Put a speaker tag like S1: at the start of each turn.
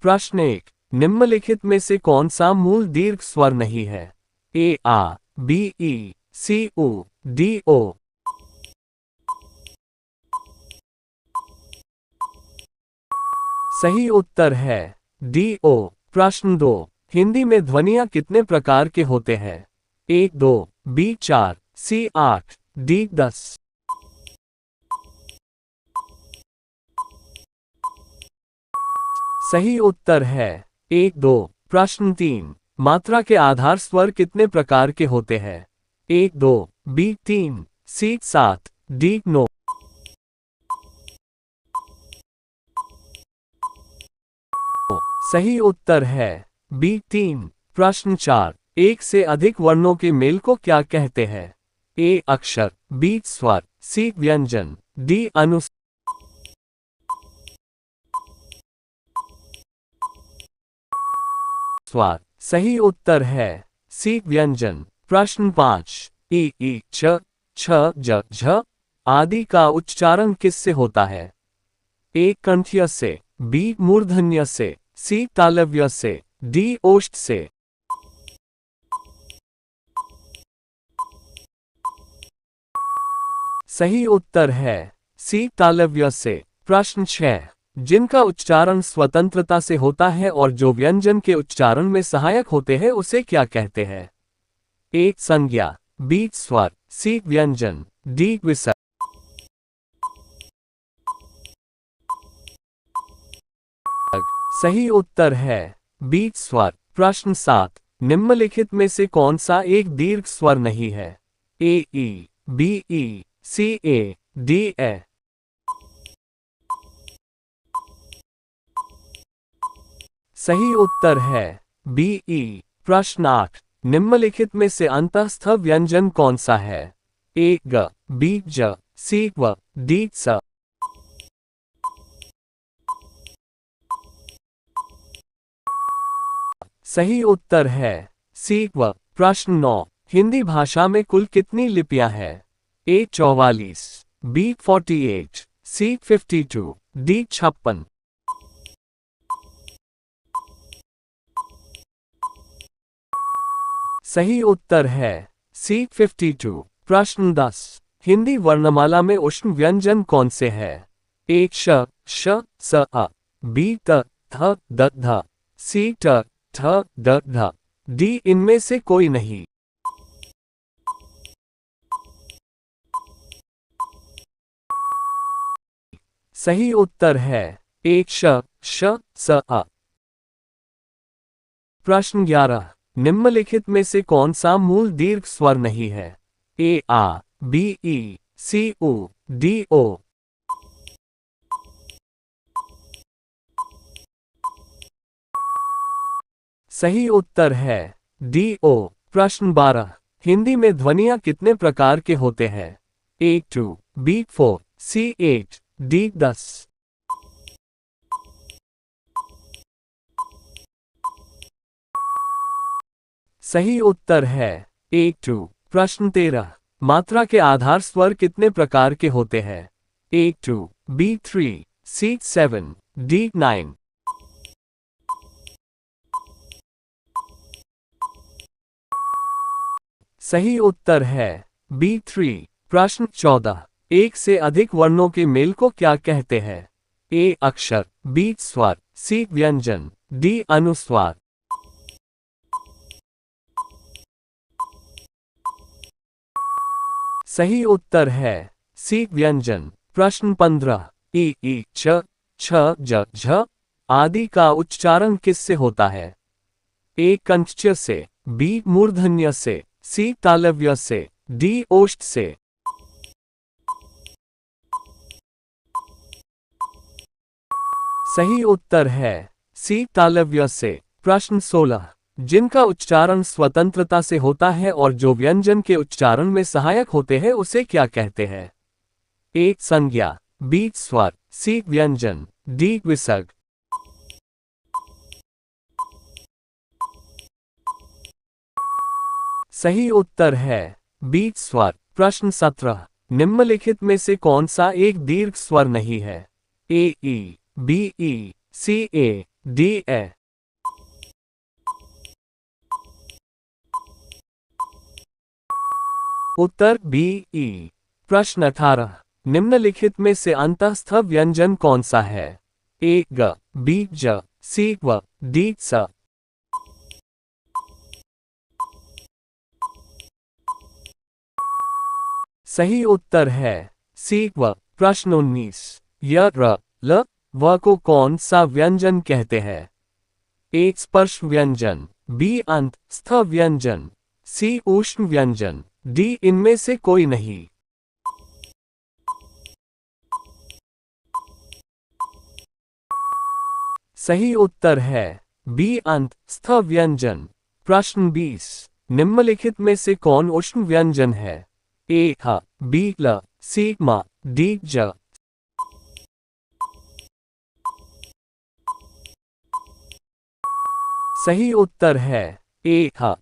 S1: प्रश्न 1, निम्नलिखित में से कौन सा मूल दीर्घ स्वर नहीं है? ए आ, बी ई, सी उ, डी ओ। सही उत्तर है डी ओ। प्रश्न 2, हिंदी में ध्वनियां कितने प्रकार के होते हैं? ए 2, बी 4, सी 8, डी 10। सही उत्तर है 1 2। प्रश्न 3, मात्रा के आधार स्वर कितने प्रकार के होते हैं? 1 2, बी 3, सी 7, डी 9। सही उत्तर है बी 3। प्रश्न 4, एक से अधिक वर्णों के मेल को क्या कहते हैं? ए अक्षर, बी स्वर, सी व्यंजन, डी अनुस्वार। सही उत्तर है सी व्यंजन। प्रश्न 5, ई छ छ ज झ आदि का उच्चारण किससे होता है? ए कंठ्य से, बी मूर्धन्य से, सी तालव्य से, डी ओष्ठ से। सही उत्तर है सी तालव्य से। प्रश्न 6, जिनका उच्चारण स्वतंत्रता से होता है और जो व्यंजन के उच्चारण में सहायक होते हैं उसे क्या कहते हैं? ए संज्ञा, बी स्वर, सी व्यंजन, डी विसर्ग। सही उत्तर है बी स्वर। प्रश्न 7, निम्नलिखित में से कौन सा एक दीर्घ स्वर नहीं है? ए ई, बी ई, सी ए, डी ए। सही उत्तर है बी ई। प्रश्न 8, निम्नलिखित में से अंतःस्थ व्यंजन कौन सा है? ए ग, बी ज, सी व, डी स। सही उत्तर है सी व। प्रश्न 9, हिंदी भाषा में कुल कितनी लिपियां हैं? ए 44, बी 48, सी 52, डी 56। सही उत्तर है सी 52। प्रश्न 10, हिंदी वर्णमाला में उष्ण व्यंजन कौन से हैं? ए श, स अ, बी त, थ द ध, सी ट, ठ ड ढ, डी इनमें से कोई नहीं। सही उत्तर है एक श, स अ। प्रश्न 11, निम्नलिखित में से कौन सा मूल दीर्घ स्वर नहीं है? ए आ, बी ई, सी उ, डी ओ। सही उत्तर है डी ओ। प्रश्न 12, हिंदी में ध्वनियां कितने प्रकार के होते हैं? ए 2, बी 4, सी 8, डी 10। सही उत्तर है ए 2। प्रश्न 13, मात्रा के आधार स्वर कितने प्रकार के होते हैं? ए 2, बी 3, सी 7, डी 9। सही उत्तर है बी 3। प्रश्न 14, एक से अधिक वर्णों के मेल को क्या कहते हैं? ए अक्षर, बी स्वर, सी व्यंजन, डी अनुस्वार। सही उत्तर है सी व्यंजन। प्रश्न 15, ई छ ज झ आदि का उच्चारण किससे होता है? ए कंठ्य से, बी मूर्धन्य से, सी तालव्य से, डी ओष्ठ से। सही उत्तर है सी तालव्य से। प्रश्न 16, जिनका उच्चारण स्वतंत्रता से होता है और जो व्यंजन के उच्चारण में सहायक होते हैं उसे क्या कहते हैं? ए संज्ञा, बी स्वर, सी व्यंजन, डी विसर्ग। सही उत्तर है बी स्वर। प्रश्न 17, निम्नलिखित में से कौन सा एक दीर्घ स्वर नहीं है? ए ई, बी ई, सी ए, डी ए। उत्तर बी ई। प्रश्न 18, निम्नलिखित में से अंतःस्थ व्यंजन कौन सा है? ए ग, बी ज, सी व, डी स। सही उत्तर है सी व। प्रश्न 19, य र ल व को कौन सा व्यंजन कहते हैं? ए स्पर्श व्यंजन, बी अंत स्थ व्यंजन, सी ऊष्म व्यंजन, डी इनमें से कोई नहीं। सही उत्तर है बी अंत स्थ व्यंजन। प्रश्न 20, निम्नलिखित में से कौन ऊष्म व्यंजन है? ए ह, बी ल, सी म, डी ज। सही उत्तर है ए ह।